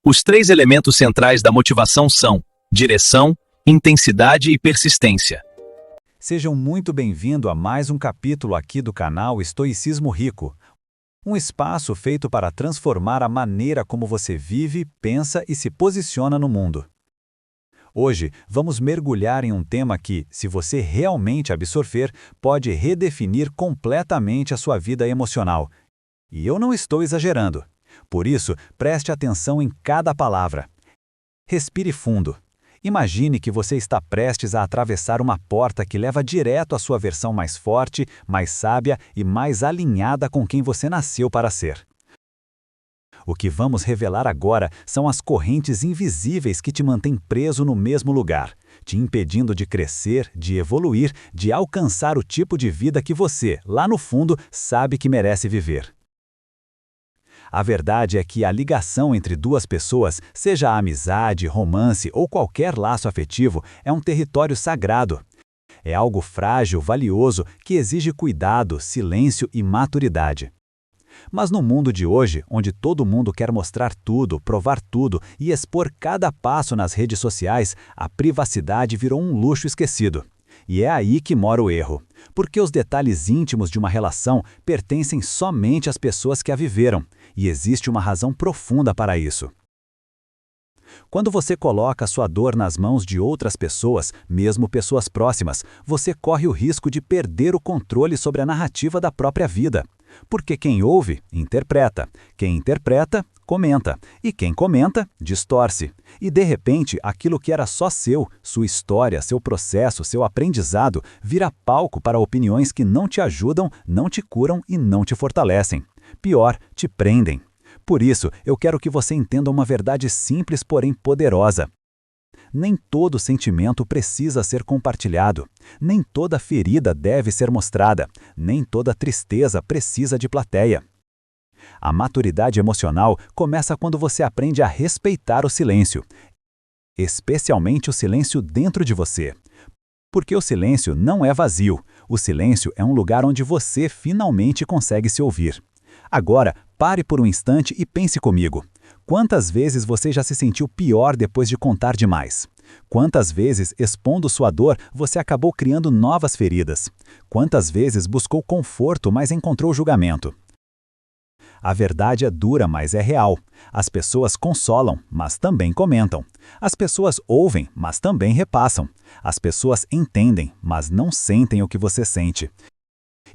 Os três elementos centrais da motivação são direção, intensidade e persistência. Sejam muito bem-vindos a mais um capítulo aqui do canal Estoicismo Rico, um espaço feito para transformar a maneira como você vive, pensa e se posiciona no mundo. Hoje, vamos mergulhar em um tema que, se você realmente absorver, pode redefinir completamente a sua vida emocional. E eu não estou exagerando. Por isso, preste atenção em cada palavra. Respire fundo. Imagine que você está prestes a atravessar uma porta que leva direto à sua versão mais forte, mais sábia e mais alinhada com quem você nasceu para ser. O que vamos revelar agora são as correntes invisíveis que te mantêm preso no mesmo lugar, te impedindo de crescer, de evoluir, de alcançar o tipo de vida que você, lá no fundo, sabe que merece viver. A verdade é que a ligação entre duas pessoas, seja a amizade, romance ou qualquer laço afetivo, é um território sagrado. É algo frágil, valioso, que exige cuidado, silêncio e maturidade. Mas no mundo de hoje, onde todo mundo quer mostrar tudo, provar tudo e expor cada passo nas redes sociais, a privacidade virou um luxo esquecido. E é aí que mora o erro, porque os detalhes íntimos de uma relação pertencem somente às pessoas que a viveram, e existe uma razão profunda para isso. Quando você coloca sua dor nas mãos de outras pessoas, mesmo pessoas próximas, você corre o risco de perder o controle sobre a narrativa da própria vida. Porque quem ouve, interpreta. Quem interpreta, comenta. E quem comenta, distorce. E de repente, aquilo que era só seu, sua história, seu processo, seu aprendizado, vira palco para opiniões que não te ajudam, não te curam e não te fortalecem. Pior, te prendem. Por isso, eu quero que você entenda uma verdade simples, porém poderosa. Nem todo sentimento precisa ser compartilhado. Nem toda ferida deve ser mostrada. Nem toda tristeza precisa de plateia. A maturidade emocional começa quando você aprende a respeitar o silêncio, especialmente o silêncio dentro de você. Porque o silêncio não é vazio. O silêncio é um lugar onde você finalmente consegue se ouvir. Agora, pare por um instante e pense comigo. Quantas vezes você já se sentiu pior depois de contar demais? Quantas vezes, expondo sua dor, você acabou criando novas feridas? Quantas vezes buscou conforto, mas encontrou julgamento? A verdade é dura, mas é real. As pessoas consolam, mas também comentam. As pessoas ouvem, mas também repassam. As pessoas entendem, mas não sentem o que você sente.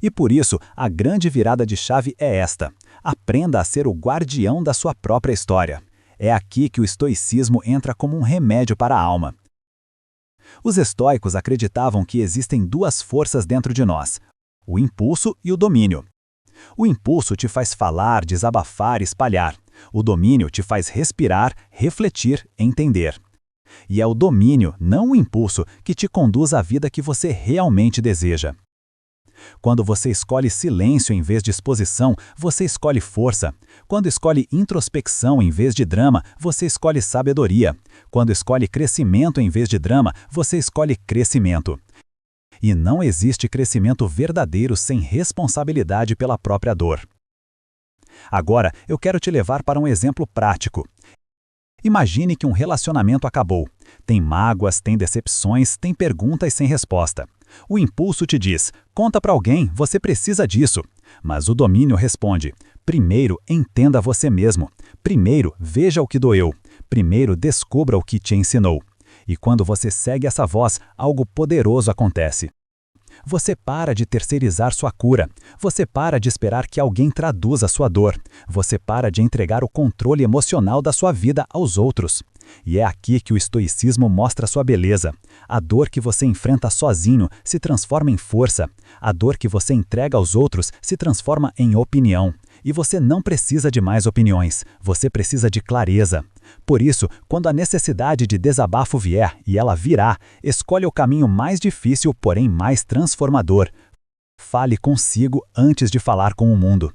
E por isso, a grande virada de chave é esta. Aprenda a ser o guardião da sua própria história. É aqui que o estoicismo entra como um remédio para a alma. Os estoicos acreditavam que existem duas forças dentro de nós, o impulso e o domínio. O impulso te faz falar, desabafar, espalhar. O domínio te faz respirar, refletir, entender. E é o domínio, não o impulso, que te conduz à vida que você realmente deseja. Quando você escolhe silêncio em vez de exposição, você escolhe força. Quando escolhe introspecção em vez de drama, você escolhe sabedoria. Quando escolhe crescimento em vez de drama, você escolhe crescimento. E não existe crescimento verdadeiro sem responsabilidade pela própria dor. Agora, eu quero te levar para um exemplo prático. Imagine que um relacionamento acabou. Tem mágoas, tem decepções, tem perguntas sem resposta. O impulso te diz, conta para alguém, você precisa disso. Mas o domínio responde, primeiro entenda você mesmo. Primeiro veja o que doeu. Primeiro descubra o que te ensinou. E quando você segue essa voz, algo poderoso acontece. Você para de terceirizar sua cura. Você para de esperar que alguém traduza sua dor. Você para de entregar o controle emocional da sua vida aos outros. E é aqui que o estoicismo mostra sua beleza. A dor que você enfrenta sozinho se transforma em força. A dor que você entrega aos outros se transforma em opinião. E você não precisa de mais opiniões. Você precisa de clareza. Por isso, quando a necessidade de desabafo vier, e ela virá, escolha o caminho mais difícil, porém mais transformador. Fale consigo antes de falar com o mundo.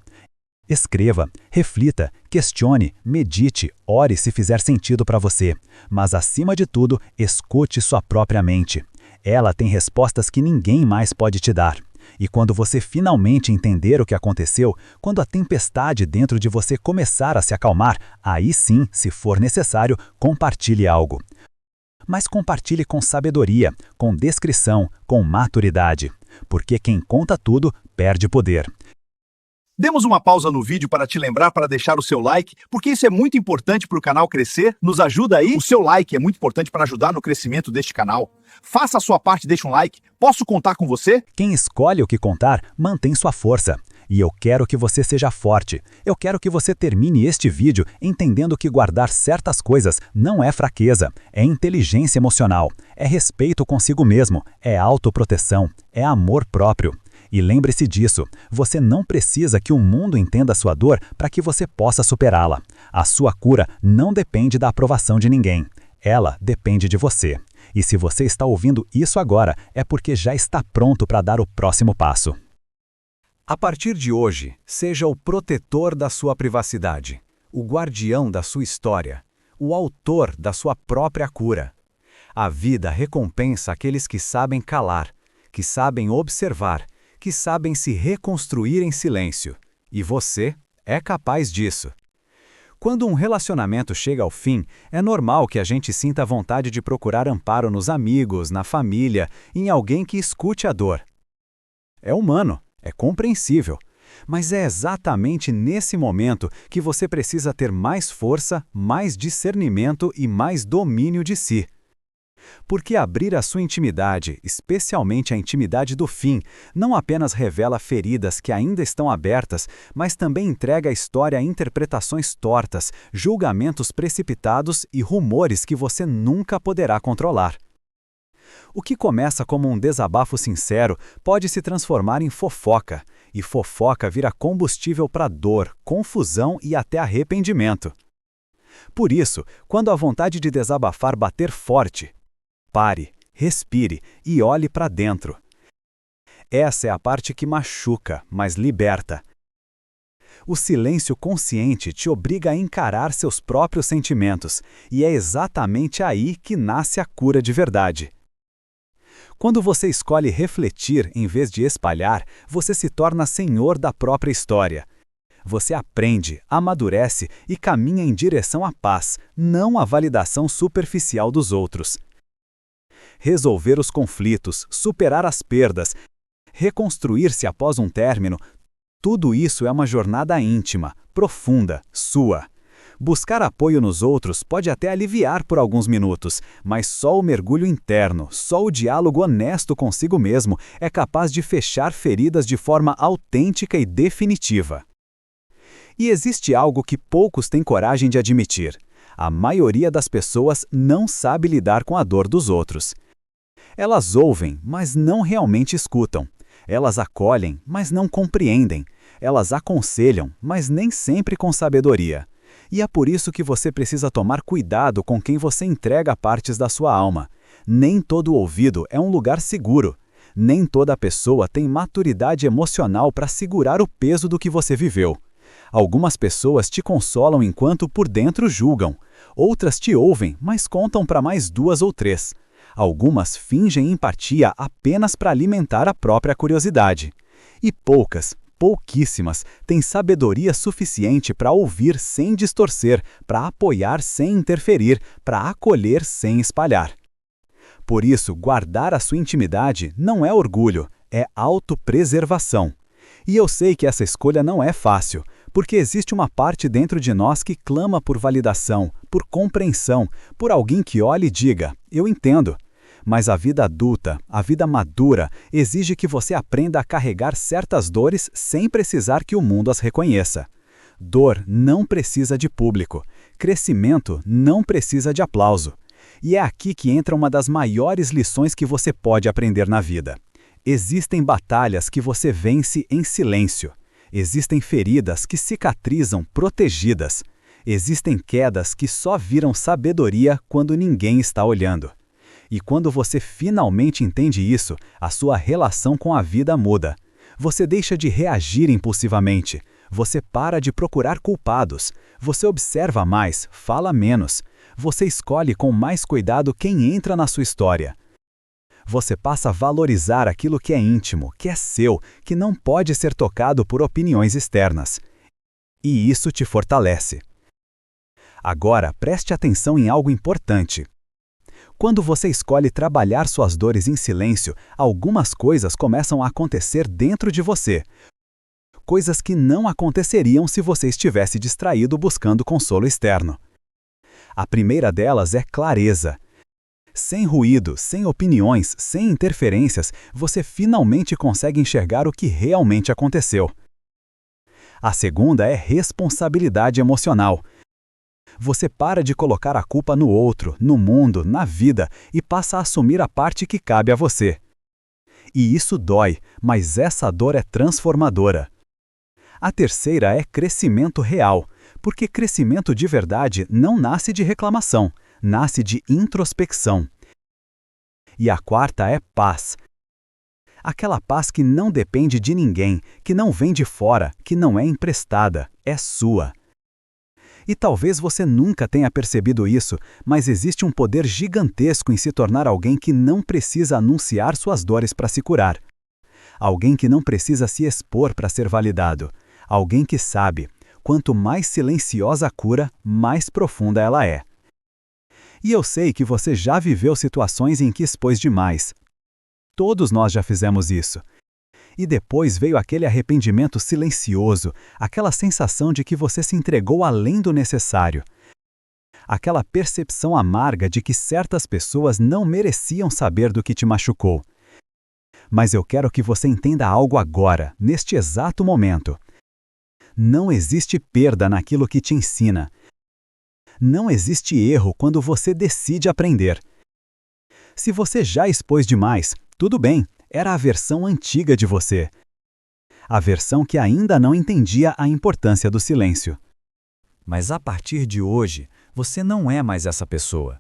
Escreva, reflita, questione, medite, ore se fizer sentido para você. Mas, acima de tudo, escute sua própria mente. Ela tem respostas que ninguém mais pode te dar. E quando você finalmente entender o que aconteceu, quando a tempestade dentro de você começar a se acalmar, aí sim, se for necessário, compartilhe algo. Mas compartilhe com sabedoria, com descrição, com maturidade. Porque quem conta tudo, perde poder. Demos uma pausa no vídeo para te lembrar para deixar o seu like, porque isso é muito importante para o canal crescer. Nos ajuda aí? O seu like é muito importante para ajudar no crescimento deste canal. Faça a sua parte, deixa um like. Posso contar com você? Quem escolhe o que contar, mantém sua força. E eu quero que você seja forte. Eu quero que você termine este vídeo entendendo que guardar certas coisas não é fraqueza, é inteligência emocional, é respeito consigo mesmo, é autoproteção, é amor próprio. E lembre-se disso, você não precisa que o mundo entenda a sua dor para que você possa superá-la. A sua cura não depende da aprovação de ninguém. Ela depende de você. E se você está ouvindo isso agora, é porque já está pronto para dar o próximo passo. A partir de hoje, seja o protetor da sua privacidade, o guardião da sua história, o autor da sua própria cura. A vida recompensa aqueles que sabem calar, que sabem observar, que sabem se reconstruir em silêncio. E você é capaz disso. Quando um relacionamento chega ao fim, é normal que a gente sinta vontade de procurar amparo nos amigos, na família, em alguém que escute a dor. É humano. É compreensível, mas é exatamente nesse momento que você precisa ter mais força, mais discernimento e mais domínio de si. Porque abrir a sua intimidade, especialmente a intimidade do fim, não apenas revela feridas que ainda estão abertas, mas também entrega à história interpretações tortas, julgamentos precipitados e rumores que você nunca poderá controlar. O que começa como um desabafo sincero pode se transformar em fofoca, e fofoca vira combustível para dor, confusão e até arrependimento. Por isso, quando a vontade de desabafar bater forte, pare, respire e olhe para dentro. Essa é a parte que machuca, mas liberta. O silêncio consciente te obriga a encarar seus próprios sentimentos, e é exatamente aí que nasce a cura de verdade. Quando você escolhe refletir em vez de espalhar, você se torna senhor da própria história. Você aprende, amadurece e caminha em direção à paz, não à validação superficial dos outros. Resolver os conflitos, superar as perdas, reconstruir-se após um término, tudo isso é uma jornada íntima, profunda, sua. Buscar apoio nos outros pode até aliviar por alguns minutos, mas só o mergulho interno, só o diálogo honesto consigo mesmo é capaz de fechar feridas de forma autêntica e definitiva. E existe algo que poucos têm coragem de admitir. A maioria das pessoas não sabe lidar com a dor dos outros. Elas ouvem, mas não realmente escutam. Elas acolhem, mas não compreendem. Elas aconselham, mas nem sempre com sabedoria. E é por isso que você precisa tomar cuidado com quem você entrega partes da sua alma. Nem todo ouvido é um lugar seguro. Nem toda pessoa tem maturidade emocional para segurar o peso do que você viveu. Algumas pessoas te consolam enquanto por dentro julgam. Outras te ouvem, mas contam para mais 2 ou 3. Algumas fingem empatia apenas para alimentar a própria curiosidade. E pouquíssimas, têm sabedoria suficiente para ouvir sem distorcer, para apoiar sem interferir, para acolher sem espalhar. Por isso, guardar a sua intimidade não é orgulho, é autopreservação. E eu sei que essa escolha não é fácil, porque existe uma parte dentro de nós que clama por validação, por compreensão, por alguém que olhe e diga, eu entendo. Mas a vida adulta, a vida madura, exige que você aprenda a carregar certas dores sem precisar que o mundo as reconheça. Dor não precisa de público. Crescimento não precisa de aplauso. E é aqui que entra uma das maiores lições que você pode aprender na vida. Existem batalhas que você vence em silêncio. Existem feridas que cicatrizam protegidas. Existem quedas que só viram sabedoria quando ninguém está olhando. E quando você finalmente entende isso, a sua relação com a vida muda. Você deixa de reagir impulsivamente. Você para de procurar culpados. Você observa mais, fala menos. Você escolhe com mais cuidado quem entra na sua história. você passa a valorizar aquilo que é íntimo, que é seu, que não pode ser tocado por opiniões externas. E isso te fortalece. Agora, preste atenção em algo importante. Quando você escolhe trabalhar suas dores em silêncio, algumas coisas começam a acontecer dentro de você. Coisas que não aconteceriam se você estivesse distraído buscando consolo externo. A primeira delas é clareza. Sem ruído, sem opiniões, sem interferências, você finalmente consegue enxergar o que realmente aconteceu. A segunda é responsabilidade emocional. Você para de colocar a culpa no outro, no mundo, na vida e passa a assumir a parte que cabe a você. E isso dói, mas essa dor é transformadora. A terceira é crescimento real, porque crescimento de verdade não nasce de reclamação, nasce de introspecção. E a quarta é paz. Aquela paz que não depende de ninguém, que não vem de fora, que não é emprestada, é sua. E talvez você nunca tenha percebido isso, mas existe um poder gigantesco em se tornar alguém que não precisa anunciar suas dores para se curar. Alguém que não precisa se expor para ser validado. Alguém que sabe, quanto mais silenciosa a cura, mais profunda ela é. E eu sei que você já viveu situações em que expôs demais. Todos nós já fizemos isso. E depois veio aquele arrependimento silencioso, aquela sensação de que você se entregou além do necessário. Aquela percepção amarga de que certas pessoas não mereciam saber do que te machucou. Mas eu quero que você entenda algo agora, neste exato momento. Não existe perda naquilo que te ensina. Não existe erro quando você decide aprender. Se você já expôs demais, tudo bem, era a versão antiga de você. A versão que ainda não entendia a importância do silêncio. Mas a partir de hoje, você não é mais essa pessoa.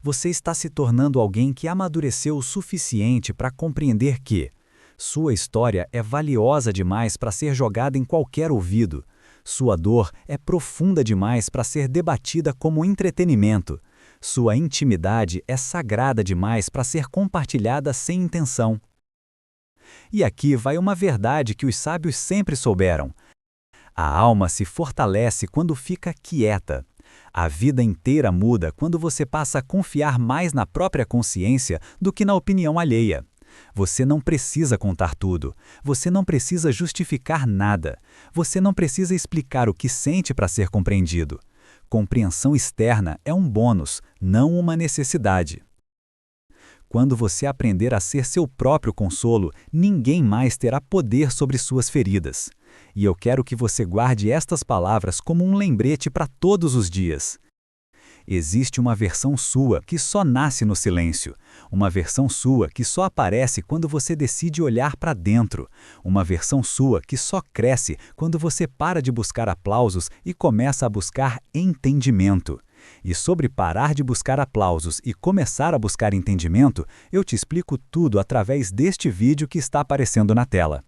Você está se tornando alguém que amadureceu o suficiente para compreender que sua história é valiosa demais para ser jogada em qualquer ouvido. Sua dor é profunda demais para ser debatida como entretenimento. Sua intimidade é sagrada demais para ser compartilhada sem intenção. E aqui vai uma verdade que os sábios sempre souberam. A alma se fortalece quando fica quieta. A vida inteira muda quando você passa a confiar mais na própria consciência do que na opinião alheia. Você não precisa contar tudo. Você não precisa justificar nada. Você não precisa explicar o que sente para ser compreendido. Compreensão externa é um bônus, não uma necessidade. Quando você aprender a ser seu próprio consolo, ninguém mais terá poder sobre suas feridas. E eu quero que você guarde estas palavras como um lembrete para todos os dias. Existe uma versão sua que só nasce no silêncio. Uma versão sua que só aparece quando você decide olhar para dentro. Uma versão sua que só cresce quando você para de buscar aplausos e começa a buscar entendimento. E sobre parar de buscar aplausos e começar a buscar entendimento, eu te explico tudo através deste vídeo que está aparecendo na tela.